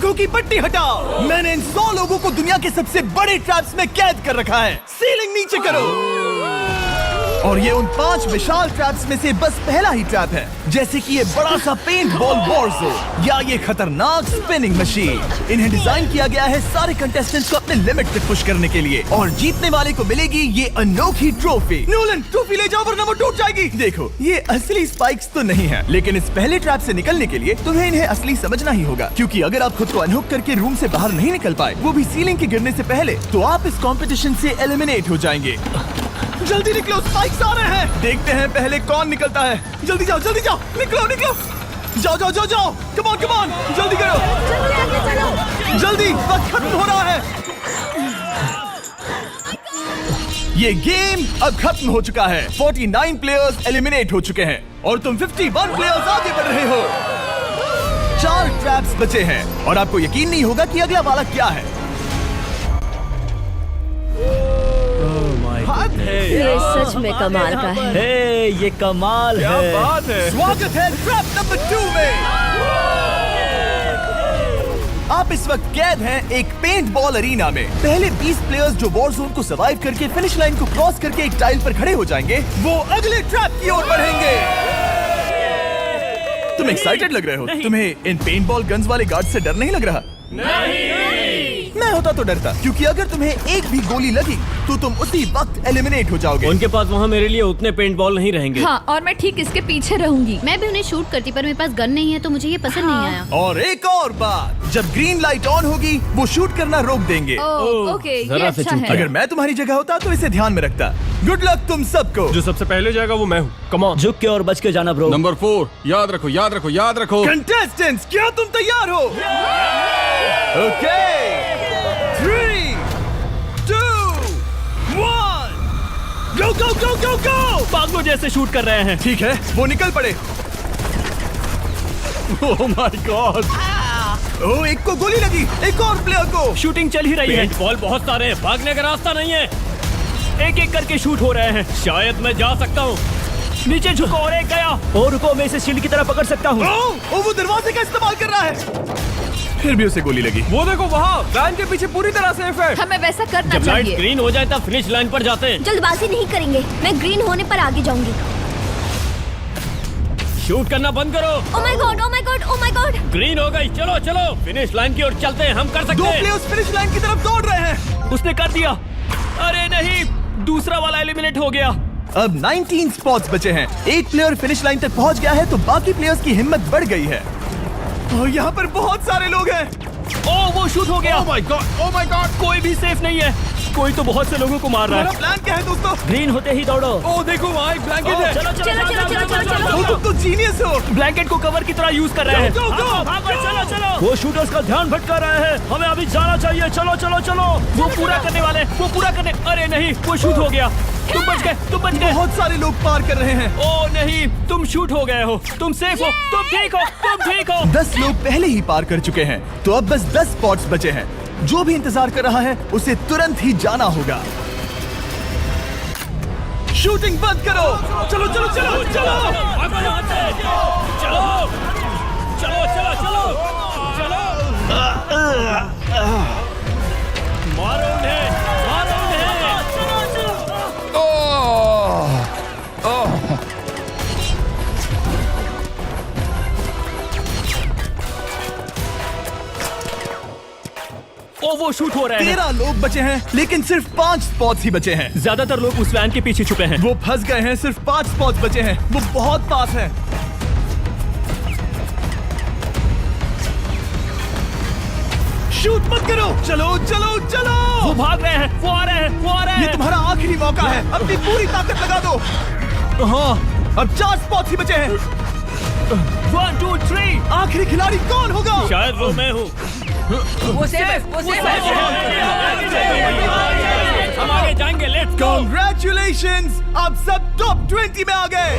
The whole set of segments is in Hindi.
आंखों की पट्टी हटाओ। मैंने इन 100 लोगों को दुनिया के सबसे बड़े ट्रैप्स में कैद कर रखा है। सीलिंग नीचे करो। और ये उन 5 विशाल ट्रैप्स में से बस पहला ही ट्रैप है, जैसे कि ये बड़ा सा पेंट बॉल बोर्जो या ये खतरनाक स्पिनिंग मशीन। इन्हें डिजाइन किया गया है सारे कंटेस्टेंट्स को अपने लिमिट पे पुश करने के लिए, और जीतने वाले को मिलेगी ये अनोखी ट्रॉफी। नोलन, ट्रॉफी ले जाओ वरना वो टूट जाएगी। देखो, ये असली स्पाइक्स तो नहीं है, लेकिन इस पहले ट्रैप से निकलने के लिए तुम्हें इन्हें असली समझना ही होगा, क्योंकि अगर आप खुद को अनहुक करके रूम से बाहर नहीं निकल पाए, वो भी सीलिंग के गिरने से पहले, तो आप इस कॉम्पिटिशन से एलिमिनेट हो जाएंगे। जल्दी निकलो, स्पाइक्स आ रहे हैं। देखते हैं पहले कौन निकलता है। जल्दी जाओ, जल्दी जाओ, निकलो निकलो, जाओ जाओ जाओ जाओ, कम ऑन कम ऑन, जल्दी करो, जल्दी, वक्त खत्म हो रहा है। ये गेम अब खत्म हो चुका है। 49 प्लेयर्स एलिमिनेट हो चुके हैं और तुम 51 प्लेयर्स आगे बढ़ रहे हो। 4 ट्रैप्स बचे हैं और आपको यकीन नहीं होगा कि अगला वाला क्या है। ये सच में कमाल का है। हे, ये कमाल क्या है। बात है। स्वागत है ट्रैप नंबर 2 में। आप इस वक्त कैद हैं एक पेंट बॉल अरीना में। पहले 20 प्लेयर्स जो वॉर जोन को सर्वाइव करके फिनिश लाइन को क्रॉस करके एक टाइल पर खड़े हो जाएंगे, वो अगले ट्रैप की ओर बढ़ेंगे। तुम एक्साइटेड लग रहे हो। तुम्हें इन पेंट बॉल गन्स वाले गार्ड से डर नहीं लग रहा? मैं होता तो डरता, क्योंकि अगर तुम्हें एक भी गोली लगी तो तुम उसी वक्त एलिमिनेट हो जाओगे। उनके पास वहाँ मेरे लिए उतने पेंट बॉल नहीं रहेंगे। हाँ, और मैं ठीक इसके पीछे रहूंगी। मैं भी उन्हें शूट करती, पर मेरे पास गन नहीं है तो मुझे ये पसंद नहीं आया। और एक और बात, जब ग्रीन लाइट ऑन होगी वो शूट करना रोक देंगे। ओके, ये जरा से अच्छा चूक है। अगर मैं तुम्हारी जगह होता तो इसे ध्यान में रखता। गुड लक तुम सबको। जो सबसे पहले जाएगा वो मैं हूँ। Come on. झुक के और बच के जाना ब्रो। नंबर 4, याद रखो याद रखो याद रखो। कंटेस्टेंट्स, क्या तुम तैयार हो? ओके, 3, 2, 1, गो गो गो गो गो। पागलों जैसे शूट कर रहे हैं। ठीक है, वो निकल पड़े। ओह माय गॉड। ओह, एक को गोली लगी, एक और प्लेयर को। शूटिंग चल ही रही है। पेंट बॉल बहुत सारे हैं, भागने का रास्ता नहीं है। एक एक करके शूट हो रहे हैं। शायद मैं जा सकता हूँ। नीचे झुको और एक गया। और रुको, मैं इसे शील्ड की तरह पकड़ सकता हूँ। ओह, वो दरवाजे का इस्तेमाल कर रहा है। फिर भी उसे गोली लगी। वो देखो वहाँ, वैन के पीछे पूरी तरह सेफ है। हमें वैसा करना जब लाइट चाहिए। ग्रीन हो जाए तब फिनिश लाइन पर जाते हैं। जल्दबाजी नहीं करेंगे, मैं ग्रीन होने पर आगे जाऊंगी। शूट करना बंद करो। ओह my God, oh my God, oh my God. Green हो गई, चलो चलो फिनिश लाइन की ओर चलते हैं। हम कर सकते 2 हैं। प्लेयर्स फिनिश लाइन की तरफ दौड़ रहे हैं। उसने कर दिया। अरे नहीं, दूसरा वाला एलिमिनेट हो गया। अब 19 स्पॉट्स बचे हैं। एक प्लेयर फिनिश लाइन तक पहुंच गया है तो बाकी प्लेयर्स की हिम्मत बढ़ गई है। और यहाँ पर बहुत सारे लोग हैं। ओह, वो शूट हो गया। ओह my God, oh my God. कोई भी सेफ नहीं है। कोई तो बहुत से लोगों को मार रहा हमारा है। प्लान क्या है दोस्तों? ग्रीन होते ही दौड़ो। ओह देखो वहाँ एक ब्लैंकेट है। चलो चलो, चलो, चलो, चलो, चलो। वो तुम तो जीनियस हो। ब्लैंकेट को कवर की तरह यूज कर रहे हैं। Go, go, go! भागो, चलो चलो। वो शूटर्स का ध्यान भटका रहे हैं। हमें अभी जाना चाहिए। चलो चलो चलो। वो पूरा करने वाले, वो पूरा करने। अरे नहीं, वो शूट हो गया। तुम बच गए, तुम बच गए। बहुत सारे लोग पार कर रहे हैं। ओह नहीं, तुम शूट हो गए हो। तुम सेफ हो, तुम ठीक हो, तुम ठीक हो। 10 लोग पहले ही पार कर चुके हैं, तो अब बस 10 स्पॉट्स बचे हैं। जो भी इंतजार कर रहा है उसे तुरंत ही जाना होगा। शूटिंग बंद करो। चलो चलो चलो चलो। भागो यहाँ से। चलो चलो चलो चलो चलो। मारो उन्हें, मारो उन्हें। ओ, वो शूट हो रहे हैं। 13 लोग बचे हैं, लेकिन सिर्फ 5 स्पॉट्स ही बचे हैं। ज्यादातर लोग उस वैन के पीछे छुपे हैं। वो फंस गए हैं। सिर्फ 5 स्पॉट्स बचे हैं। वो बहुत पास है। शूट मत करो। चलो चलो चलो। वो भाग रहे हैं, वो आ रहे हैं, वो आ रहे ये हैं। तुम्हारा आखिरी मौका है। अपनी पूरी ताकत लगा दो। हाँ, अब 4 स्पॉट्स ही बचे हैं। 1 2 3। आखिरी खिलाड़ी कौन होगा? शायद वो मैं हूँ। वो सेफ है, वो सेफ है। हम आगे जाएंगे। Let's go, Congratulations! आप सब टॉप 20 में आ गए।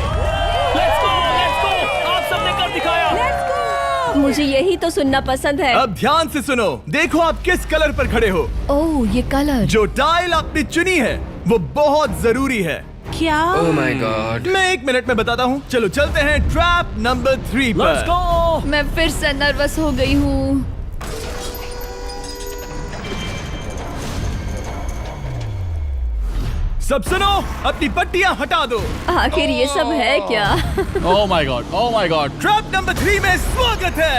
Let's go, let's go. आप सबने कर दिखाया। मुझे यही तो सुनना पसंद है। अब ध्यान से सुनो। देखो आप किस कलर पर खड़े हो। ओह, ये कलर। जो टाइल आपने चुनी है वो बहुत जरूरी है। क्या? ओह माय गॉड। मैं 1 मिनट में बताता हूँ। चलो चलते हैं ट्रैप नंबर 3 लेट्स पर। गो। मैं फिर से नर्वस हो गई हूँ। सब सुनो, अपनी पट्टियां हटा दो। आखिर ये सब है क्या? Oh my God. Oh my God. Trap number 3 में स्वागत है।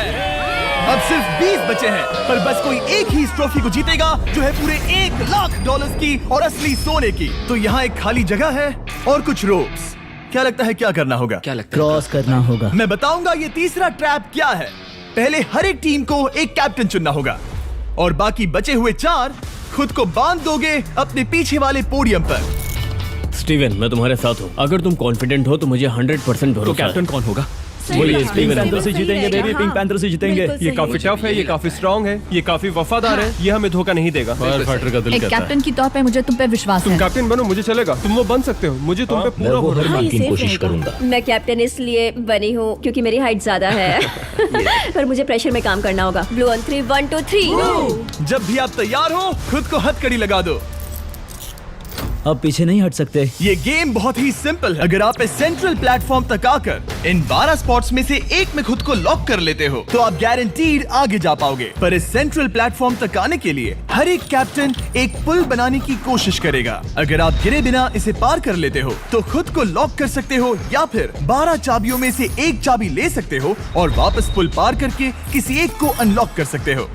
अब सिर्फ 20 बचे हैं, पर बस कोई एक ही इस ट्रॉफी को जीतेगा जो है पूरे $1,00,000 की और असली सोने की। तो यहाँ एक खाली जगह है और कुछ रोप्स। क्या लगता है क्या करना होगा? क्या लगता है? क्रॉस करना होगा। मैं बताऊंगा ये तीसरा ट्रैप क्या है। पहले हर एक टीम को एक कैप्टन चुनना होगा और बाकी बचे हुए 4 खुद को बांध दोगे अपने पीछे वाले पोडियम पर। स्टीवन, मैं तुम्हारे साथ हूँ। अगर तुम कॉन्फिडेंट हो तो मुझे 100% भरोसा है। तो कैप्टन कौन होगा? बोलिए, पिंक स्टीवन। पैंथर से जीतेंगे बेबी, पिंक पैंथर से जीतेंगे। ये काफी टफ है, ये काफी स्ट्रांग है, ये काफी वफादार है, ये हमें धोखा नहीं देगा। फाइटर का दिल एक कैप्टन की तौर पे मुझे तुम पे विश्वास तुम है। कैप्टन बनो, मुझे चलेगा। तुम वो बन सकते हो, मुझे तुम पे पूरा भरोसा हाँ, है। ये की safe कोशिश रहेगा। करूंगा। मैं कैप्टन इसलिए बनी हूँ क्योंकि मेरी हाइट ज्यादा है। पर मुझे प्रेशर में काम करना होगा। Blue on 3, 1 2 3। जब भी आप तैयार हो खुद को हथकड़ी लगा दो। अब पीछे नहीं हट सकते। ये गेम बहुत ही सिंपल है। अगर आप इस सेंट्रल प्लेटफॉर्म तक आकर इन 12 स्पॉट्स में से एक में खुद को लॉक कर लेते हो तो आप गारंटीड आगे जा पाओगे। पर इस सेंट्रल प्लेटफॉर्म तक आने के लिए हर एक कैप्टन एक पुल बनाने की कोशिश करेगा। अगर आप गिरे बिना इसे पार कर लेते हो तो खुद को लॉक कर सकते हो या फिर 12 चाबियों में से एक चाबी ले सकते हो और वापस पुल पार करके किसी एक को अनलॉक कर सकते हो।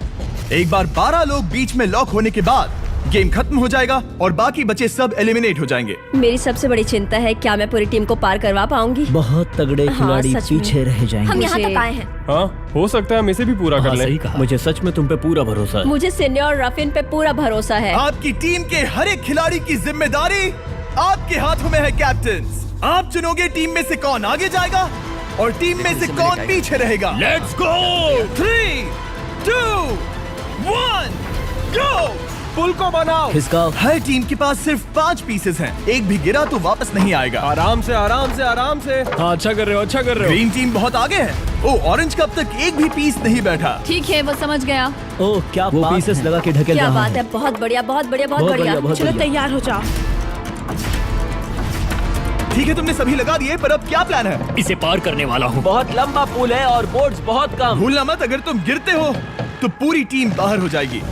एक बार 12 लोग बीच में लॉक होने के बाद गेम खत्म हो जाएगा और बाकी बचे सब एलिमिनेट हो जाएंगे। मेरी सबसे बड़ी चिंता है क्या मैं पूरी टीम को पार करवा पाऊंगी। बहुत तगड़े हाँ, खिलाड़ी सच में। पीछे रह जाएंगे। हम यहाँ मुझे- तक आए हैं। हाँ, हो सकता है हम इसे भी पूरा कर लें। सही कहा। मुझे सच में तुम पे पूरा भरोसा है। मुझे सीनियर रफिन पे पूरा भरोसा है। आपकी टीम के हर एक खिलाड़ी की जिम्मेदारी आपके हाथों में है कैप्टन। आप चुनोगे टीम में से कौन आगे जाएगा और टीम में से कौन पीछे रहेगा। Let's go. 3 2 1 गो। पुल को बनाओ। खिसकाओ। हर टीम के पास सिर्फ 5 पीसेस हैं। एक भी गिरा तो वापस नहीं आएगा। आराम से, आराम से, आराम से। हाँ, अच्छा कर रहे हो, अच्छा कर रहे हो। ग्रीन टीम बहुत आगे है। ओ, ऑरेंज का अब तक एक भी पीस नहीं बैठा। ठीक है, वो समझ गया। ओह, क्या वो पीसेस लगा के ढकेल क्या रहा बात है, बहुत बढ़िया, बहुत बढ़िया, बहुत बहुत बढ़िया। बढ़िया, बहुत चलो बढ़िया। तैयार हो जाओ। ठीक है, तुमने सभी लगा दिए, पर अब क्या प्लान है? इसे पार करने वाला हूँ। बहुत लंबा पुल है और बोर्ड्स बहुत कम। भूलना मत, अगर तुम गिरते हो तो पूरी टीम बाहर हो जाएगी।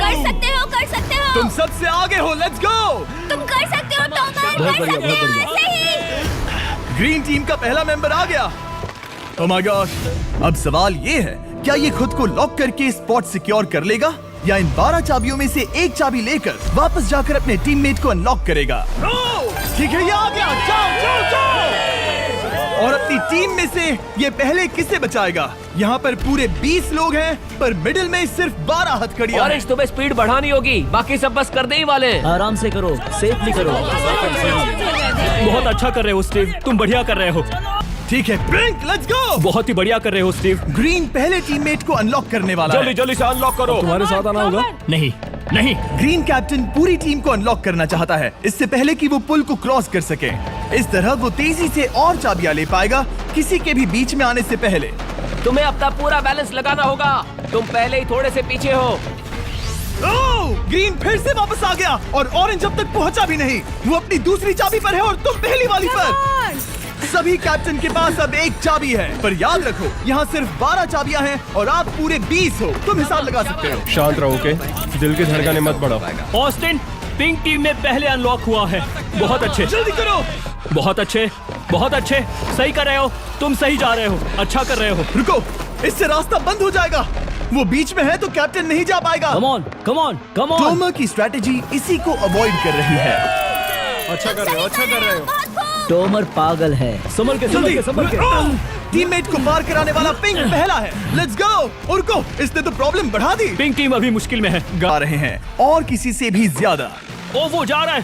कर सकते हो, कर सकते हो। तुम सबसे आगे हो, लेट्स गो। तुम कर सकते हो, टॉमर, बहुत कर बढ़िया, सकते बहुत हो, बढ़िया। ऐसे ही। ग्रीन टीम का पहला मेंबर आ गया। ओह माय गॉड। अब सवाल ये है, क्या ये खुद को लॉक करके स्पॉट सिक्योर कर लेगा या इन 12 चाबियों में से एक चाबी लेकर वापस जाकर अपने टीममेट को अनलॉक करेगा? ठीक है, ये आ गया। जाओ जाओ जाओ। और अपनी टीम में से ये पहले किसे बचाएगा? यहाँ पर पूरे 20 लोग हैं, पर मिडिल में सिर्फ 12 हथकड़ियां हैं। ऑरेंज, तुम्हें स्पीड बढ़ानी होगी, बाकी सब बस करने ही वाले हैं। आराम से करो, सेफली करो। बहुत अच्छा कर रहे हो स्टीव, तुम बढ़िया कर रहे हो। ठीक है, ब्लिंक, लेट्स गो। बहुत ही बढ़िया कर रहे हो स्टीव। ग्रीन पहले टीममेट को अनलॉक करने वाला है। जल्दी से अनलॉक करो। तुम्हारे साथ आना होगा। नहीं नहीं, ग्रीन कैप्टन पूरी टीम को अनलॉक करना चाहता है इससे पहले कि वो पुल को क्रॉस कर सके। इस तरह वो तेजी से और चाबियां ले पाएगा किसी के भी बीच में आने से पहले। तुम्हें अपना पूरा बैलेंस लगाना होगा, तुम पहले ही थोड़े से पीछे हो। ओह, ग्रीन फिर से वापस आ गया और ऑरेंज अब तक पहुंचा भी नहीं। वो अपनी दूसरी चाबी पर है और तुम पहली वाली पर। सभी कैप्टन के पास अब एक चाबी है, पर याद रखो यहाँ सिर्फ 12 चाबियां हैं और आप पूरे 20 हो। तुम हिसाब लगा सकते हो। शांत रहो, ओके? दिल की धड़कनें मत बढ़ाओ। ऑस्टिन, पिंक टीम में पहले अनलॉक हुआ है। बहुत अच्छे, जल्दी करो। बहुत अच्छे, बहुत अच्छे। सही कर रहे हो, तुम सही जा रहे हो, अच्छा कर रहे हो। रुको, इससे रास्ता बंद हो जाएगा। वो बीच में है तो कैप्टन नहीं जा पाएगा। Come on, come on, come on. Tomar की स्ट्रेटेजी इसी को अवॉइड कर रही है। अच्छा कर रहे हो, अच्छा कर रहे हो। टोमर पागल है। संभल के, संभल के, संभल के। टीममेट को पार कराने वाला पिंक पहला है। Let's go. रुको, इसने तो प्रॉब्लम बढ़ा दी। पिंक टीम अभी मुश्किल में है। गा रहे हैं और किसी से भी ज्यादा। ओ, वो जा रहा है।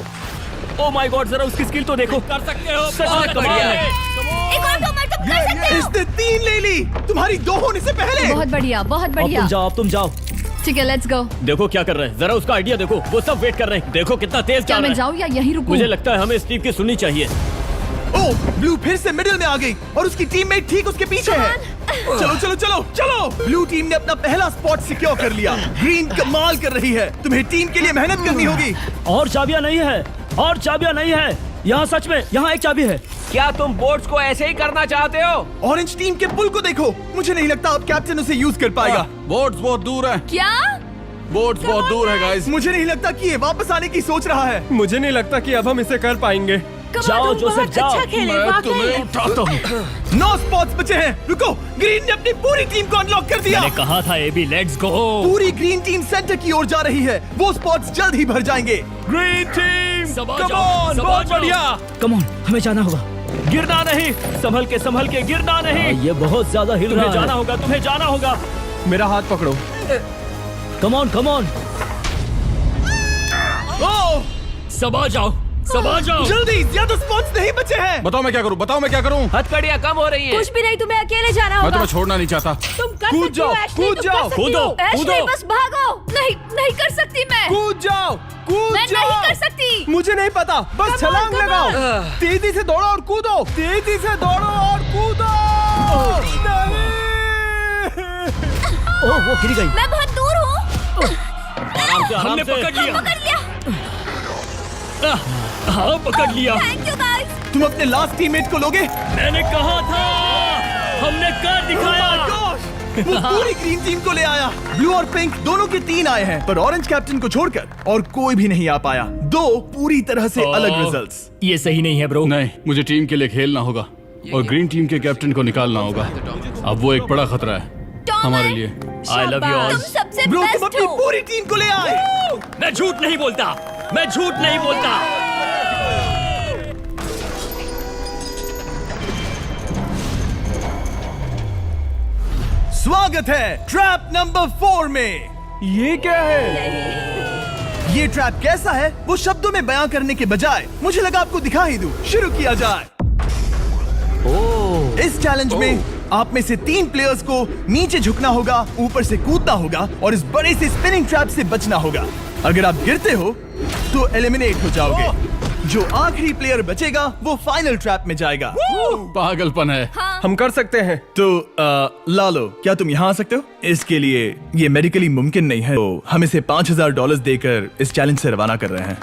ओ माय गॉड, जरा उसकी स्किल तो देखो। कर सकते हो, सच में कमाल है। एक और टॉमर, तुम कर सकते हो। इसने 3 ले ली, तुम्हारी 2 होने से पहले। बहुत बढ़िया, बहुत अब बढ़िया। तुम जाओ, अब तुम जाओ। ठीक है, लेट्स गो। देखो क्या कर रहे हैं, जरा उसका आइडिया देखो। वो सब वेट कर रहे हैं, देखो कितना तेज क्या जा मैं रहा है। जाऊँ या यहीं रुकूं? मुझे लगता है हमें स्टीव की सुननी चाहिए। ओह, ब्लू फिर से मिडिल में आ गई और उसकी टीममेट ठीक उसके पीछे है। चलो चलो चलो चलो। ब्लू टीम ने अपना पहला स्पॉट सिक्योर कर लिया। ग्रीन कमाल कर रही है, तुम्हें टीम के लिए मेहनत करनी होगी। और चाबियां नहीं है, और चाबियां नहीं है। यहाँ सच में, यहाँ एक चाबी है। क्या तुम बोट्स को ऐसे ही करना चाहते हो? ऑरेंज टीम के पुल को देखो, मुझे नहीं लगता अब कैप्टन उसे यूज कर पाएगा। बोर्ड्स बहुत दूर है। क्या? बोट्स बहुत दूर है गाइस। मुझे नहीं लगता कि ये वापस आने की सोच रहा है। मुझे नहीं लगता कि अब हम इसे कर पाएंगे। जाओ जोसेफ जाओ। अच्छा खेले मैं तुम्हें उठाता हूँ। 9 स्पॉट्स बचे हैं। रुको, ग्रीन ने अपनी पूरी टीम को अनलॉक कर दिया। मैंने कहा था एबी, लेट्स गो। पूरी ग्रीन टीम सेंटर की ओर जा रही है। वो स्पॉट्स जल्द ही भर जाएंगे। ग्रीन टीम, सबा कम जाओ, ऑन, सबा बहुत जाओ। बढ़िया। कम ऑन, हमें जाना होगा। गिरना नहीं, संभल के गिरना नहीं। ये बहुत ज्यादा हिल रहा है। जाना होगा, तुम्हें जाना होगा। मेरा हाथ पकड़ो। कम ऑन। ओह, सबा जाओ। जल्दी, ज्यादा स्पॉट्स नहीं बचे हैं। बताओ मैं क्या करूँ। हथकड़ियाँ कम हो रही हैं। कुछ भी नहीं, तुम्हें अकेले जाना मैं होगा। तुम्हें छोड़ना नहीं चाहता। तुम कर कूद सकती हो, जाओ, एशली, कूद तुम जाओ, कर सकती कूदो, हो। एशली, कूदो। बस भागो। नहीं कर सकती मैं। कूद जाओ। मैं नहीं कर सकती। मुझे नहीं पता, बस छलांग come लगाओ। on। तेजी से दौड़ो और कूदो। ओह, वो गिर गई। मैं बहुत दूर हूँ। हमने पकड़ लिया। हाँ, पकड़ लिया। Thank you guys. तुम अपने लास्ट टीममेट को लोगे? मैंने कहा था, हमने कर दिखाया। वो पूरी ग्रीन टीम को ले आया। ब्लू और पिंक दोनों के 3 आए हैं, पर ऑरेंज कैप्टन को छोड़कर और कोई भी नहीं आ पाया। 2 पूरी तरह से अलग रिजल्ट्स। ये सही नहीं है ब्रो। नहीं, मुझे टीम के लिए खेलना होगा और ग्रीन टीम के कैप्टन को निकालना होगा। अब वो एक बड़ा खतरा है हमारे लिए। I love you all. तुम सबसे ब्रो, तुम बेस्ट अपनी हो। पूरी टीम को ले आए। मैं झूठ नहीं बोलता। स्वागत है ट्रैप नंबर 4 में। ये क्या है? ये ट्रैप कैसा है वो शब्दों में बयां करने के बजाय मुझे लगा आपको दिखा ही दूं। शुरू किया जाए। इस चैलेंज में आप में से 3 प्लेयर्स को नीचे झुकना होगा, ऊपर से कूदना होगा और इस बड़े से स्पिनिंग ट्रैप से बचना होगा। अगर आप गिरते हो तो एलिमिनेट हो जाओगे। जो आखिरी प्लेयर बचेगा वो फाइनल ट्रैप में जाएगा। पागलपन है। हम कर सकते हैं। तो लालो, क्या तुम यहाँ आ सकते हो? इसके लिए ये मेडिकली मुमकिन नहीं है, तो हम इसे $5000 देकर इस चैलेंज से रवाना कर रहे हैं।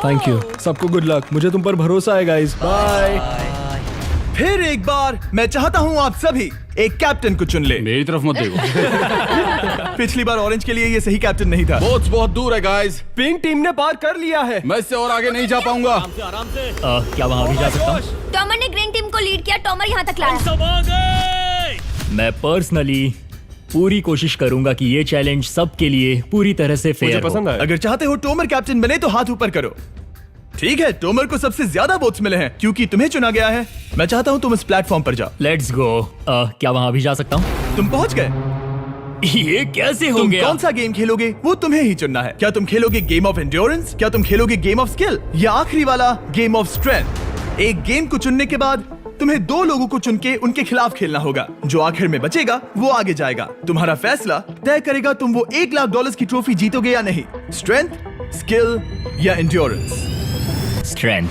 Thank you. सबको गुड लक। मुझे तुम पर भरोसा है गाइस। बाय। फिर एक बार मैं चाहता हूँ आप सभी एक कैप्टन को चुन ले। मेरी तरफ मत देखो। पिछली बार ऑरेंज के लिए ये सही कैप्टन नहीं था। बोट्स बहुत दूर है गाइस। पिंक टीम ने पार कर लिया है। मैं इससे और आगे नहीं जा पाऊंगा। आराम से। क्या वहाँ भी जा सकता हूँ? टॉमर ने ग्रीन टीम को लीड किया। टॉमर यहाँ तक लाया। सब आ गए। मैं पर्सनली पूरी कोशिश करूंगा कि ये चैलेंज सबके लिए पूरी तरह से मुझे फेयर पसंद हो। आया। अगर चाहते हो टोमर कैप्टन बने तो हाथ ऊपर करो। ठीक है, टोमर को सबसे ज्यादा वोट्स मिले हैं क्योंकि तुम्हें चुना गया है। मैं चाहता हूँ तुम इस प्लेटफॉर्म पर जाओ। Let's go. क्या वहाँ भी जा सकता हूँ? तुम पहुँच गए। ये कैसे हो तुम गया? कौन सा गेम खेलोगे वो तुम्हें ही चुनना है। क्या तुम खेलोगे गेम ऑफ एंड्योरेंस, क्या तुम खेलोगे गेम ऑफ स्किल, या आखिरी वाला गेम ऑफ स्ट्रेंथ? एक गेम को चुनने के बाद तुम्हें 2 लोगों को चुन के उनके खिलाफ खेलना होगा। जो आखिर में बचेगा वो आगे जाएगा। तुम्हारा फैसला तय करेगा तुम वो $1,00,000 की ट्रॉफी जीतोगे या नहीं। स्ट्रेंथ, स्किल या एंड्योरेंस? स्ट्रेंथ।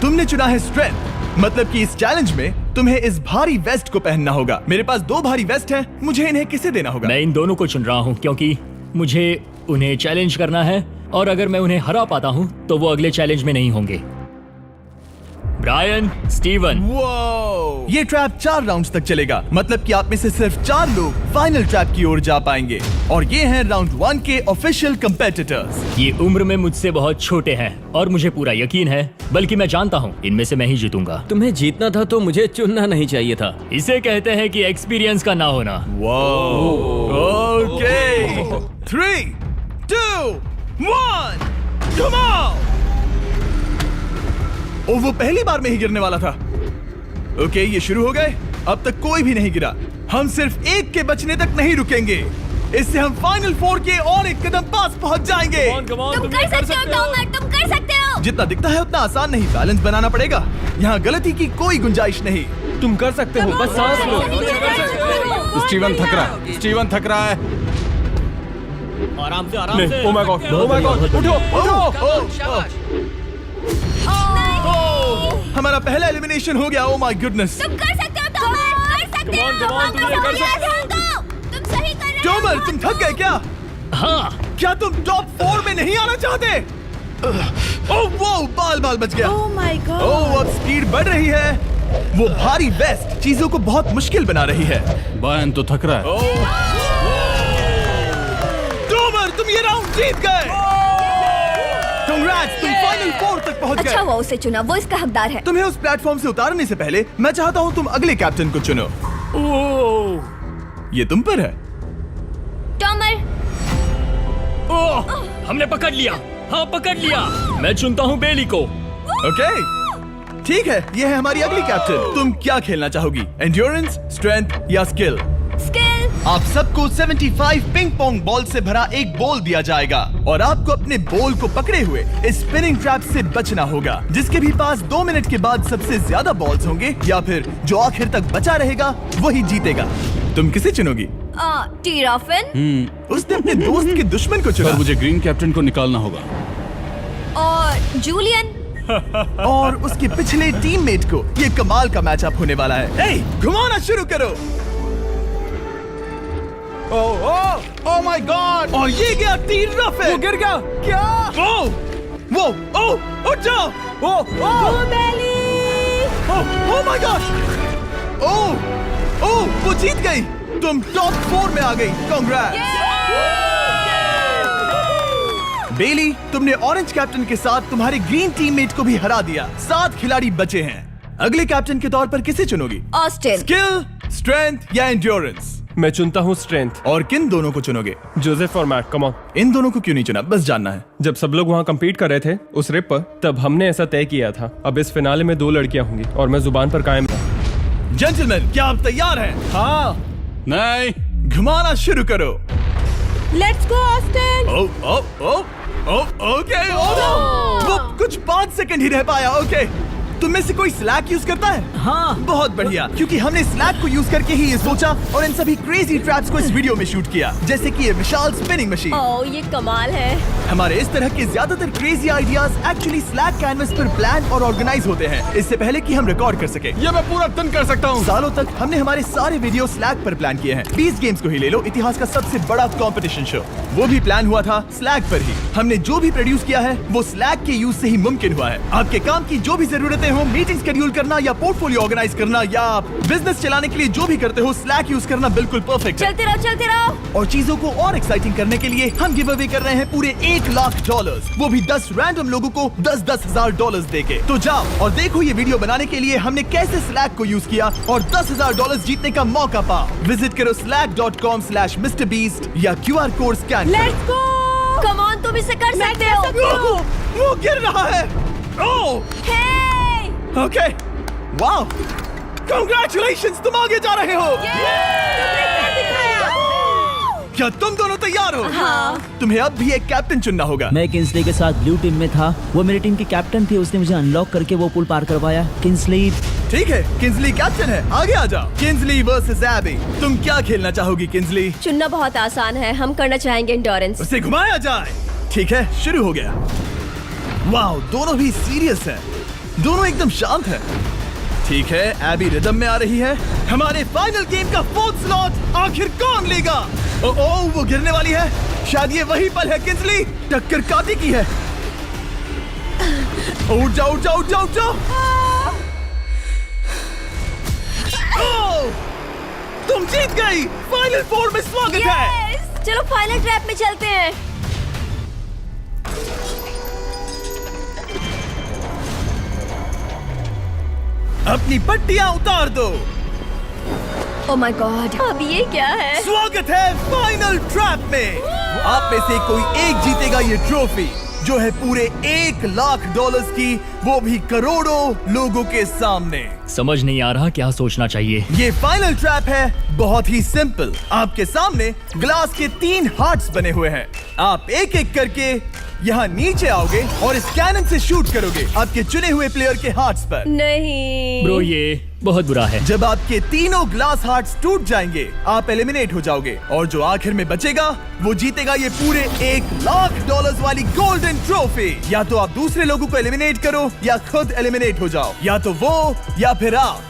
तुमने चुना है स्ट्रेंथ। मतलब कि इस चैलेंज में तुम्हें इस भारी वेस्ट को पहनना होगा। मेरे पास 2 भारी वेस्ट हैं, मुझे इन्हें किसे देना होगा? मैं इन दोनों को चुन रहा हूँ क्योंकि मुझे उन्हें चैलेंज करना है और अगर मैं उन्हें हरा पाता हूँ तो वो अगले चैलेंज में नहीं होंगे। Brian, Steven. वो ये ट्रैप 4 राउंड्स तक चलेगा। मतलब कि आप में से सिर्फ 4 लोग फाइनल ट्रैप की ओर जा पाएंगे और ये हैं राउंड 1 के ऑफिशियल कंपेटिटर्स। ये उम्र में मुझसे बहुत छोटे हैं और मुझे पूरा यकीन है, बल्कि मैं जानता हूँ इनमें से मैं ही जीतूंगा। तुम्हें जीतना था तो मुझे चुनना नहीं चाहिए था। इसे कहते हैं कि एक्सपीरियंस का ना होना। Okay, 3, 2, 1, come on. ओ, वो पहली बार में ही गिरने वाला था। ओके, ये शुरू हो गए। अब तक कोई भी नहीं गिरा। हम सिर्फ एक के बचने तक नहीं रुकेंगे। इससे हम फाइनल 4 के और एक कदम पास पहुंच जाएंगे। तुम कर सकते हो टॉमर, तुम कर सकते हो। जितना दिखता है उतना आसान नहीं, बैलेंस बनाना पड़ेगा। यहाँ गलती की कोई गुंजाइश नहीं। तुम कर सकते हो, बस सांस लो। स्टीवन थक रहा है। स्टीवन थक रहा है। आराम से, आराम नहीं, से। oh my God, oh my God, उठो। हमारा पहला एलिमिनेशन हो गया। Oh my goodness. तुम कर सकते हो टॉमर, कर सकते हो। तुम सही कर रहे हो। टॉमर, तुम थक गए क्या? हाँ। क्या तुम टॉप 4 में नहीं आना चाहते? ओह वो बाल बच गया। ओह माय गॉड। ओह, अब स्पीड बढ़ रही है। वो भारी वेस्ट चीजों को बहुत मुश्किल बना रही है। बायन तो थक रहा है। टॉमर, तुम ये राउंड जीत गए। Congrats, तुम फाइनल 4 तक पहुंच अच्छा गए। हुआ उसे चुना, वो इसका हकदार है। तुम्हें उस प्लेटफॉर्म से उतारने से पहले मैं चाहता हूँ तुम अगले कैप्टन को चुनो। ये तुम पर है। टॉमर, ओह, हमने पकड़ लिया। हाँ, पकड़ लिया। मैं चुनता हूँ बेली को। ओके, ठीक है, ये है हमारी अगली कैप्टन। तुम क्या खेलना चाहोगी, एंड्योरेंस, स्ट्रेंथ या स्किल? स्किल। आप सबको 75 पिंग पोंग बॉल से भरा एक बॉल दिया जाएगा और आपको अपने बॉल को पकड़े हुए इस स्पिनिंग ट्रैप से बचना होगा। जिसके भी पास 2 मिनट के बाद सबसे ज्यादा बॉल्स होंगे या फिर जो आखिर तक बचा रहेगा वही जीतेगा। तुम किसे चुनोगी? टीराफिन उसने अपने दोस्त के दुश्मन को चुना पर मुझे ग्रीन कैप्टन को निकालना होगा। और जूलियन। और उसके पिछले टीममेट को। ये कमाल का मैचअप होने वाला है। ए, घुमाना शुरू करो। ओह माय गॉड! और ये गया टीराफिन। वो गिर गया। क्या? वो उठ जाओ। ओह माय गॉड! ओह, वो जीत गई। तुम टॉप 4 में आ गई। कांग्रेट्स। बेली, तुमने ऑरेंज कैप्टन के साथ तुम्हारे ग्रीन टीममेट को भी हरा दिया। 7 खिलाड़ी बचे हैं। अगले कैप्टन के तौर पर किसे चुनोगी? ऑस्टिन। स्किल, स्ट्रेंथ या एंड्योरेंस? मैं चुनता हूँ स्ट्रेंथ। और किन दोनों को चुनोगे? जोसेफ और मैट, कम ऑन। इन दोनों को क्यों नहीं चुना, बस जानना है। जब सब लोग वहाँ कम्पीट कर रहे थे उस रिप पर, तब हमने ऐसा तय किया था। अब इस फिनाले में 2 लड़कियां होंगी और मैं जुबान पर कायम था। जेंटलमैन, क्या आप तैयार हैं? हाँ। नहीं, घुमाना शुरू करो। Let's go Austin. ओके। वो कुछ 5 सेकंड ही रह पाया। ओके, तुम में से कोई स्लैक यूज करता है? हाँ। बहुत बढ़िया, क्योंकि हमने स्लैक को यूज करके ही ये सोचा और इन सभी क्रेजी ट्रैप्स को इस वीडियो में शूट किया, जैसे कि ये विशाल स्पिनिंग मशीन। ओह, ये कमाल है। हमारे इस तरह के ज्यादातर crazy ideas actually slack canvas पर प्लान और ऑर्गेनाइज होते हैं इससे पहले कि हम रिकॉर्ड कर सके। ये मैं पूरा दिन कर सकता हूँ। सालों तक हमने हमारे सारे वीडियो स्लैक पर प्लान किए हैं। 20 गेम्स को ही ले लो, इतिहास का सबसे बड़ा कंपटीशन शो, वो भी प्लान हुआ था स्लैक पर ही। हमने जो भी प्रोड्यूस किया है वो स्लैक के यूज से ही मुमकिन हुआ है। आपके काम की जो भी जरूरतें हो, मीटिंग शेड्यूल करना या पोर्टफोलियो ऑर्गेनाइज करना या बिजनेस चलाने के लिए जो भी करते हो, स्लैक यूज करना बिल्कुल परफेक्ट है। चलते रहो। और चीजों को और एक्साइटिंग करने के लिए हम गिव अवे कर रहे हैं पूरे $1 लाख, वो भी 10 रैंडम लोगों को $10,000 $10,000 देके। तो जाओ और देखो ये वीडियो बनाने के लिए हमने कैसे स्लैक को यूज किया और $10,000 जीतने का मौका पाओ। विजिट करो slack.com/MrBeast या QR कोड स्कैन करो। Let's go. कम ऑन, तुम इसे कर सकते हो। वो गिर रहा है। ओह, हे, ओके, वाओ, कांग्रेचुलेशंस, तुम आगे जा रहे हो। क्या तुम दोनों तैयार हो? हाँ। तुम्हें अब भी एक कैप्टन चुनना होगा। मैं किंसली के साथ ब्लू टीम में था। वो मेरी टीम की कैप्टन थी, उसने मुझे अनलॉक करके वो पुल पार करवाया। किंसली। ठीक है, किंसली कैप्टन है, आगे आ जाओ। किंसली वर्सेस एबी, तुम क्या खेलना चाहोगी किंसली? चुनना बहुत आसान है, हम करना चाहेंगे एंड्योरेंस। उसे घुमाया जाए। ठीक है, शुरू हो गया। वाओ, दोनों भी सीरियस हैं, दोनों एकदम शांत हैं। ठीक है, एबी रिदम में आ रही है। हमारे फाइनल गेम का 4th स्लॉट आखिर कौन लेगा? ओह, वो गिरने वाली है। शायद ये वही पल है किंसली, टक्कर काटी की है। उठ जाओ, उठ जाओ, उठ जाओ, उठ जाओ। ओह, तुम जीत गई। फाइनल 4 में स्वागत है। Yes! चलो फाइनल ट्रैप में चलते हैं। अपनी पट्टियां उतार दो। ओह माय गॉड, अब ये क्या है? स्वागत है फाइनल ट्रैप में। आप में से कोई एक जीतेगा ये ट्रॉफी, जो है पूरे $1 लाख की, वो भी करोड़ों लोगों के सामने। समझ नहीं आ रहा क्या सोचना चाहिए। ये फाइनल ट्रैप है, बहुत ही सिंपल। आपके सामने ग्लास के 3 हार्ट्स बने हुए हैं। आप एक एक करके यहाँ नीचे आओगे और इस कैनन से शूट करोगे आपके चुने हुए प्लेयर के हार्ट्स पर। नहीं ब्रो, ये बहुत बुरा है। जब आपके तीनों ग्लास हार्ट्स टूट जाएंगे, आप एलिमिनेट हो जाओगे और जो आखिर में बचेगा वो जीतेगा ये पूरे $1 लाख वाली गोल्डन ट्रॉफी। या तो आप दूसरे लोगों को एलिमिनेट करो या खुद एलिमिनेट हो जाओ, या तो वो या फिर आप।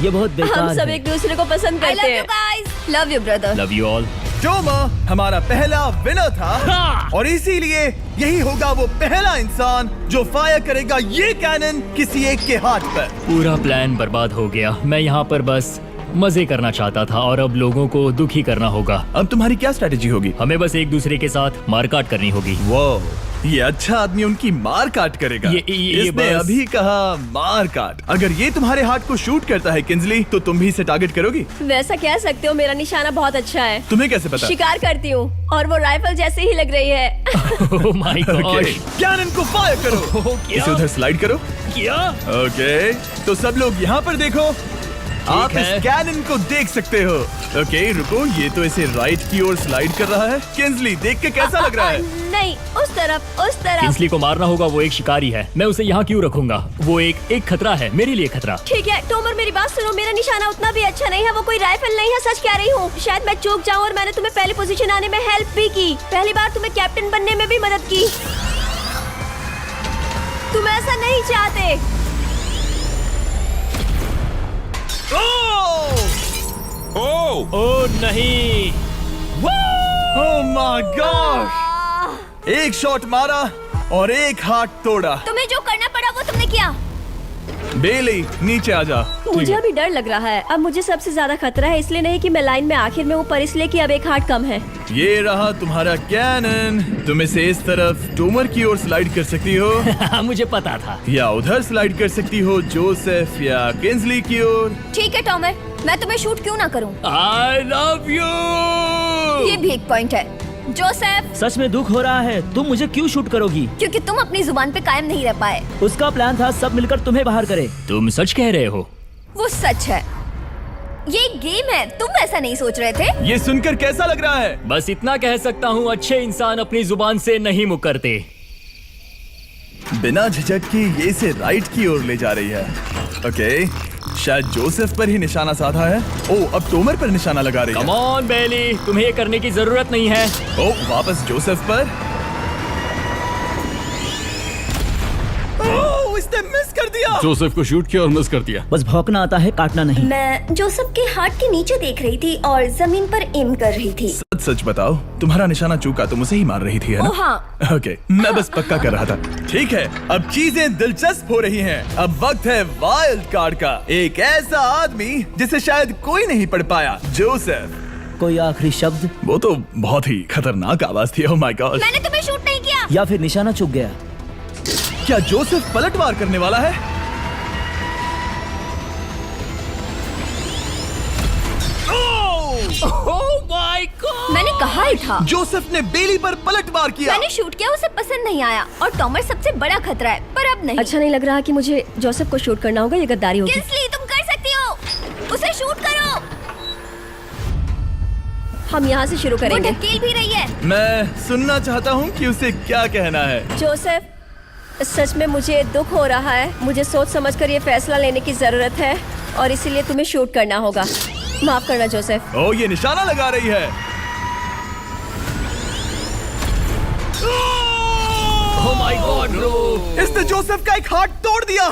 ये बहुत बेकार हम सब है। एक दूसरे को पसंद करते हैं। Love you brother. Love you all. Toma हमारा पहला विनर था और इसीलिए यही होगा वो पहला इंसान जो फायर करेगा ये कैनन किसी एक के हाथ पर। पूरा प्लान बर्बाद हो गया। मैं यहाँ पर बस मजे करना चाहता था और अब लोगों को दुखी करना होगा। अब तुम्हारी क्या स्ट्रेटेजी होगी? हमें बस एक दूसरे के साथ मारकाट करनी होगी। वो ये अच्छा आदमी उनकी मार काट करेगा। ये इसने बस- अभी कहा मार काट। अगर ये तुम्हारे हार्ट को शूट करता है किंजली, तो तुम भी इसे टारगेट करोगी? वैसा कह सकते हो, मेरा निशाना बहुत अच्छा है। तुम्हें कैसे पता? शिकार करती हूँ और वो राइफल जैसे ही लग रही है। ओह माय गॉड। कैनन को फायर करो। इसे उधर स्लाइड करो। क्या? ओके, तो सब लोग यहाँ पर देखो। आप इस है। कैनन को देख सकते हो। ओके, रुको, ये तो इसे राइट की ओर स्लाइड कर रहा है। किंजली, देख के कैसा लग रहा है? नहीं, उस तरफ, उस तरफ। किंसली को मारना होगा, वो एक शिकारी है। मैं उसे यहाँ क्यों रखूंगा? वो एक खतरा है, मेरे लिए खतरा। ठीक है टोमर, मेरी बात सुनो, मेरा निशाना उतना भी अच्छा नहीं है, वो कोई राइफल नहीं है, सच कह रही हूँ। शायद मैं चूक जाऊँ और मैंने तुम्हें पहली पोजीशन आने में हेल्प भी की, पहली बार तुम्हें कैप्टन बनने में भी मदद की। तुम ऐसा नहीं चाहते। ओह नहीं। ओह माय गॉड! एक शॉट मारा और एक हाथ तोड़ा। तुम्हें जो करना पड़ा वो तुमने किया। बेली, नीचे आ जा। मुझे अभी डर लग रहा है। अब मुझे सबसे ज्यादा खतरा है, इसलिए नहीं कि मैं लाइन में आखिर में हूँ, पर इसलिए कि अब एक हार्ट कम है। ये रहा तुम्हारा कैनन। तुम इसे इस तरफ टोमर की ओर स्लाइड कर सकती हो मुझे पता था। या उधर स्लाइड कर सकती हो जोसेफ या किंजली की ओर। ठीक है टॉमर, मैं तुम्हें शूट क्यों ना करूं? I love you. ये भी एक पॉइंट है। जोसेफ, सच में दुख हो रहा है। तुम मुझे क्यों शूट करोगी? क्योंकि तुम अपनी जुबान पे कायम नहीं रह पाए। उसका प्लान था सब मिलकर तुम्हें बाहर करे। तुम सच कह रहे हो? वो सच है। ये एक गेम है, तुम ऐसा नहीं सोच रहे थे? ये सुनकर कैसा लग रहा है? बस इतना कह सकता हूँ, अच्छे इंसान अपनी जुबान से नहीं मुकरते। बिना झिझक की ये इसे राइट की ओर ले जा रही है। ओके, शायद जोसेफ पर ही निशाना साधा है। ओ, अब टोमर पर निशाना लगा रही है। कम ऑन बेली, तुम्हें ये करने की जरूरत नहीं है। ओ, वापस जोसेफ पर। ओ, इसने मिस कर दिया। जोसेफ को शूट किया और मिस कर दिया। बस भौंकना आता है, काटना नहीं। मैं जोसेफ के हार्ट के नीचे देख रही थी और जमीन पर एम कर रही थी। सच सच बताओ, तुम्हारा निशाना चूका, तुम उसे ही मार रही थी, है ना? ओ हाँ। ओके, मैं बस पक्का कर रहा था। ठीक है, अब चीजें दिलचस्प हो रही हैं। अब वक्त है वाइल्ड कार्ड का। एक ऐसा आदमी जिसे शायद कोई नहीं पढ़ पाया, जोसेफ। कोई आखिरी शब्द? वो तो बहुत ही खतरनाक आवाज थी। ओह माय गॉड! मैंने तुम्हें शूट नहीं किया। या फिर निशाना चूक गया? क्या जोसेफ पलटवार करने वाला है? ओह माय गॉड! मैंने कहा ही था। जोसेफ ने बेली पर पलटवार किया। मैंने शूट किया, उसे पसंद नहीं आया और टॉमर सबसे बड़ा खतरा है, पर अब नहीं। अच्छा नहीं लग रहा कि मुझे जोसेफ को शूट करना होगा, ये गद्दारी होगी। किंसली, तुम कर सकती हो, उसे शूट करो। हम यहाँ से शुरू वो करेंगे। ढकेल भी रही है। मैं सुनना चाहता हूँ कि उसे क्या कहना है। जोसेफ, सच में मुझे दुख हो रहा है। मुझे सोच समझकर ये फैसला लेने की जरूरत है और इसीलिए तुम्हें शूट करना होगा। माफ करना जोसेफ। ओ, ये निशाना लगा रही है। ओह माय गॉड ब्रो! इसने जोसेफ का एक हाथ तोड़ दिया।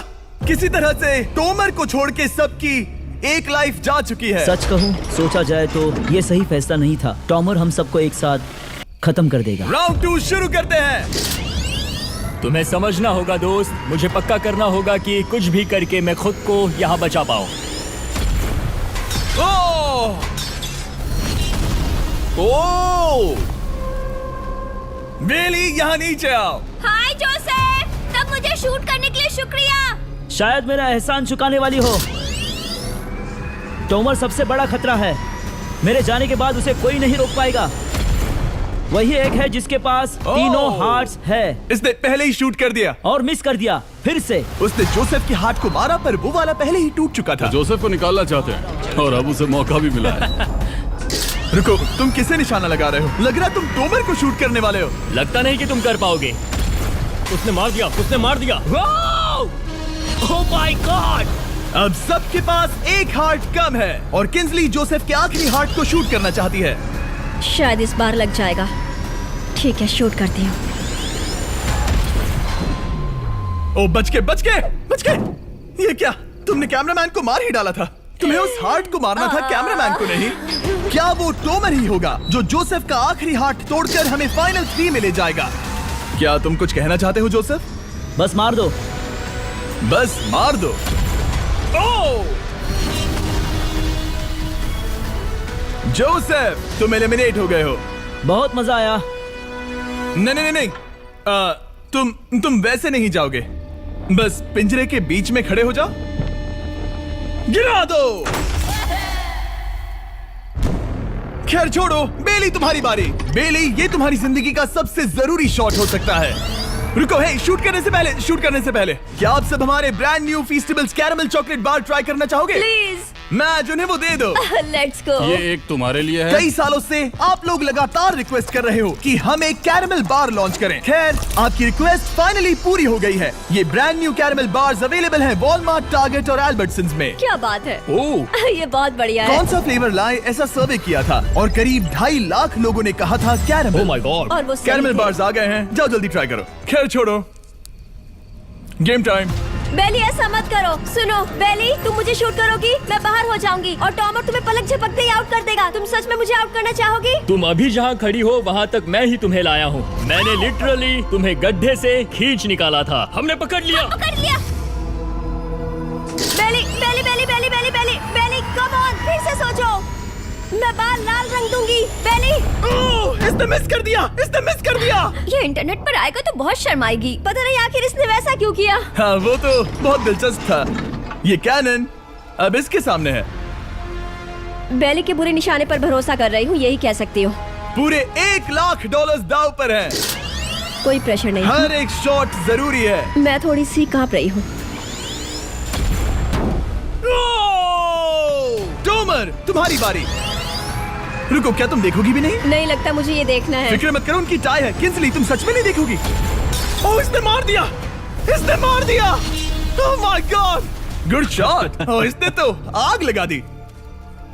किसी तरह से टोमर को छोड़ के सबकी एक लाइफ जा चुकी है। सच कहूँ, सोचा जाए तो ये सही फैसला नहीं था। टॉमर हम सबको एक साथ खत्म कर देगा। राउंड 2 शुरू करते हैं। तुम्हें समझना होगा दोस्त, मुझे पक्का करना होगा कि कुछ भी करके मैं खुद को यहाँ बचा पाऊँ। ओह! ओह! बेली, यहाँ नीचे आओ। हाय जोसेफ, तब मुझे शूट करने के लिए शुक्रिया। शायद मेरा एहसान चुकाने वाली हो। टोमर सबसे बड़ा खतरा है। मेरे जाने के बाद उसे कोई नहीं रोक पाएगा। वही एक है जिसके पास तीनों हार्ट्स है। इसने पहले ही शूट कर दिया और मिस कर दिया फिर से। उसने जोसेफ के हाथ को मारा, पर वो वाला पहले ही टूट चुका था। जोसेफ को निकालना चाहते हैं और अब उसे मौका भी मिला है। रुको, तुम किसे निशाना लगा रहे हो? लग रहा तुम टोमर को शूट करने वाले हो। लगता नहीं कि तुम कर पाओगे। उसने मार दिया, उसने मार दिया। Oh my God! अब सबके पास एक हार्ट कम है और किंजली जोसेफ के आखिरी हार्ट को शूट करना चाहती है। शायद इस बार लग जाएगा। ठीक है, शूट करती हूँ। ओ, बच के! ये क्या? तुमने कैमरामैन को मार ही डाला था। तुम्हें उस हार्ट को मारना था, कैमरामैन को नहीं। क्या वो टोमर ही होगा जो जोसेफ का आखिरी हार्ट तोड़कर हमें फाइनल 3 में ले जाएगा? क्या तुम कुछ कहना चाहते हो जोसेफ? बस मार दो। बस मार दो। ओ! जोसेफ, तुम एलिमिनेट हो गए हो। बहुत मजा आया। नहीं नहीं नहीं, तुम वैसे नहीं जाओगे। बस पिंजरे के बीच में खड़े हो जाओ। गिरा दो। खैर छोड़ो, बेली तुम्हारी बारी। बेली, ये तुम्हारी जिंदगी का सबसे जरूरी शॉट हो सकता है। रुको, हे, शूट करने से पहले क्या आप सब हमारे brand new Feastables caramel chocolate bar try करना चाहोगे? प्लीज। मैं उन्हें वो दे दो। Let's go. ये एक तुम्हारे लिए है। कई सालों से आप लोग लगातार रिक्वेस्ट कर रहे हो कि हम एक कैरेमल बार लॉन्च करें। खैर, आपकी रिक्वेस्ट फाइनली पूरी हो गई है। ये brand new caramel bars available हैं वॉलमार्ट, टारगेट और अल्बर्टसन्स में। क्या बात है। ओह, ये बहुत बढ़िया है। कौन सा फ्लेवर लाए, ऐसा सर्वे किया था और करीब 2.5 लाख लोगों ने कहा था कैरेमल। Oh my God. और वो सही कैरेमल थे। बार्स आ गए हैं, जाओ जल्दी ट्राई करो। खैर छोड़ो, गेम टाइम। बेली, ऐसा मत करो। सुनो बेली, तुम मुझे शूट करोगी, मैं बाहर हो जाऊंगी और टॉमर तुम्हें पलक झपकते ही आउट कर देगा। तुम सच में मुझे आउट करना चाहोगी? तुम अभी जहाँ खड़ी हो वहाँ तक मैं ही तुम्हें लाया हूँ। मैंने लिटरली तुम्हें गड्ढे से खींच निकाला था। हमने पकड़ लिया। पकड़ लिया। बेली बेली बेली बेली बेली बेली बेली, कम ऑन, फिर से सोचो। मैं बाल लाल रंग दूंगी। बेली, ओह, इसने मिस कर दिया। ये इंटरनेट पर आएगा तो बहुत शर्माएगी। पता नहीं आखिर इसने वैसा क्यों किया। हाँ, वो तो बहुत दिलचस्प था। ये कैनन अब इसके सामने है। बेली के बुरे निशाने पर भरोसा कर रही हूँ, यही कह सकती हूँ। पूरे $1 लाख दाव पर है। कोई प्रेशर नहीं। हर एक शॉट जरूरी है। मैं थोड़ी सी कांप रही हूँ। टॉमर, तुम्हारी बारी। रुको, क्या तुम देखोगी भी नहीं? नहीं लगता मुझे ये देखना है। फिक्र मत करो, उनकी टाई है। किंसली, तुम सच में नहीं देखोगी? ओह, इसने मार दिया। Oh my god, good shot. Oh, इसने तो आग लगा दी।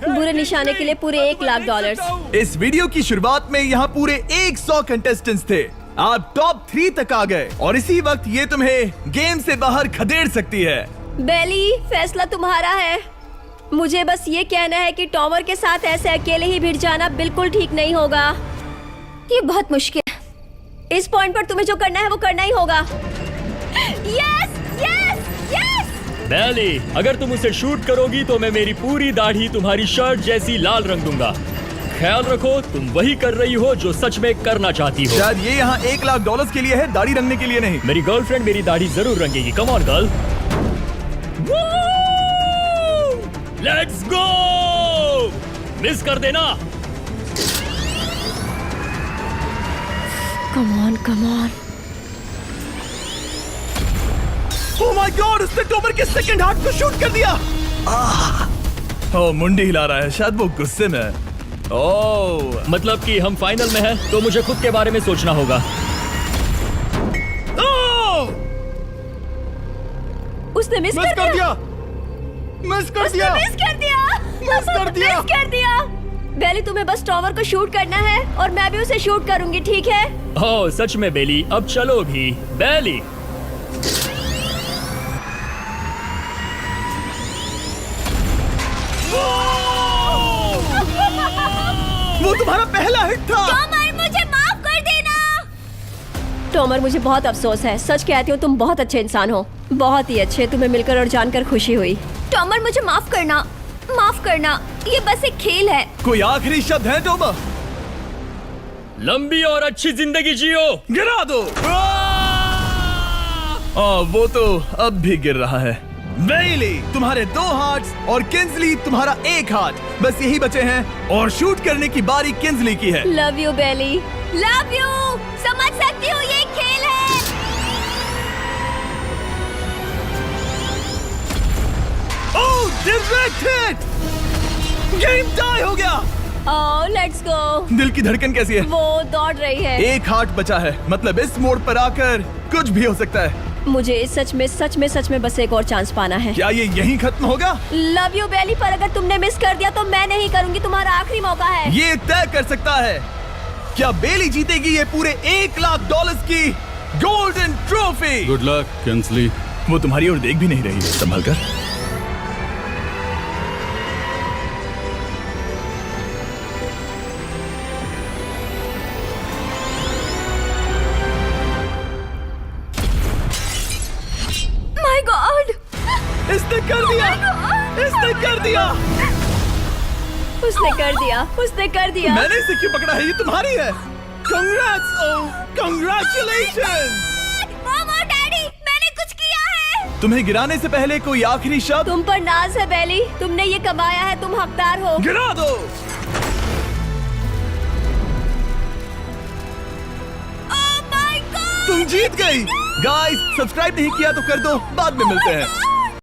बुरे निशाने के लिए पूरे $1 लाख। इस वीडियो की शुरुआत में यहाँ पूरे 100 कंटेस्टेंट्स थे। आप टॉप 3 तक आ गए और इसी वक्त ये तुम्हें गेम से बाहर खदेड़ सकती है। बेली, फैसला तुम्हारा है। मुझे बस ये कहना है कि टॉमर के साथ ऐसे अकेले ही भिड़ जाना बिल्कुल ठीक नहीं होगा। ये बहुत मुश्किल है। इस पॉइंट पर तुम्हें जो करना है वो करना ही होगा। Yes yes yes. बेली, अगर तुम उसे शूट करोगी तो मैं मेरी पूरी दाढ़ी तुम्हारी शर्ट जैसी लाल रंग दूंगा। ख्याल रखो, तुम वही कर रही हो जो सच में करना चाहती हो। शायद ये यहाँ $1 लाख के लिए है, दाढ़ी रंगने के लिए नहीं। मेरी गर्लफ्रेंड मेरी दाढ़ी जरूर रंगेगी। Come on girl, let's go. Miss कर देना। Come on come on. Oh my god, उसने टॉमर के सेकंड हार्ट को शूट कर दिया। ओह, मुंडी हिला रहा है, शायद वो गुस्से में है। ओह, मतलब कि हम फाइनल में हैं, तो मुझे खुद के बारे में सोचना होगा। उसने मिस कर दिया। मिस कर दिया। बेली, तुम्हें बस टॉमर को शूट करना है और मैं भी उसे शूट करूंगी, ठीक है? ओह सच में बेली, अब चलो भी। बेली, वो तुम्हारा पहला हिट था। टॉमर, मुझे माफ कर देना। टॉमर, मुझे बहुत अफसोस है। सच कहती हूँ, तुम बहुत अच्छे इंसान हो, बहुत ही अच्छे। तुम्हें मिलकर और जानकर खुशी हुई। टॉमर, मुझे माफ करना, माफ करना। ये बस एक खेल है। कोई आखिरी शब्द है टॉमर? लंबी और अच्छी जिंदगी जियो। गिरा दो। वो तो अब भी गिर रहा है। बेली, तुम्हारे 2 हार्ट्स और किंसली तुम्हारा 1 हार्ट। बस यही बचे हैं और शूट करने की बारी किंसली की है। Love you Bailey. Love you. समझ सकती हूँ, ये खेल है। Oh, direct hit. Game tie हो गया। Oh, let's go. दिल की धड़कन कैसी है? वो दौड़ रही है। 1 हार्ट बचा है, मतलब इस मोड़ पर आकर कुछ भी हो सकता है। मुझे सच में बस एक और चांस पाना है। क्या ये यहीं खत्म होगा? लव यू बेली, पर अगर तुमने मिस कर दिया तो मैं नहीं करूंगी। तुम्हारा आखिरी मौका है। ये तय कर सकता है क्या बेली जीतेगी ये पूरे $1 लाख की golden trophy. Good luck Kinsley. वो तुम्हारी ओर देख भी नहीं रही, संभल कर। माय गॉड, इसने कर दिया। इसने कर दिया। उसने कर दिया, उसने कर दिया। मैंने इसे क्यों पकड़ा है? ये तुम्हारी है। Congrats! Oh, congratulations! मॉम और डैडी, मैंने कुछ किया है। तुम्हें गिराने से पहले कोई आखिरी शब्द? तुम पर नाज है बेली, तुमने ये कमाया है, तुम हकदार हो। गिरा दो। Oh my God! तुम जीत गई। गाइस, सब्सक्राइब नहीं किया तो कर दो, बाद में मिलते हैं।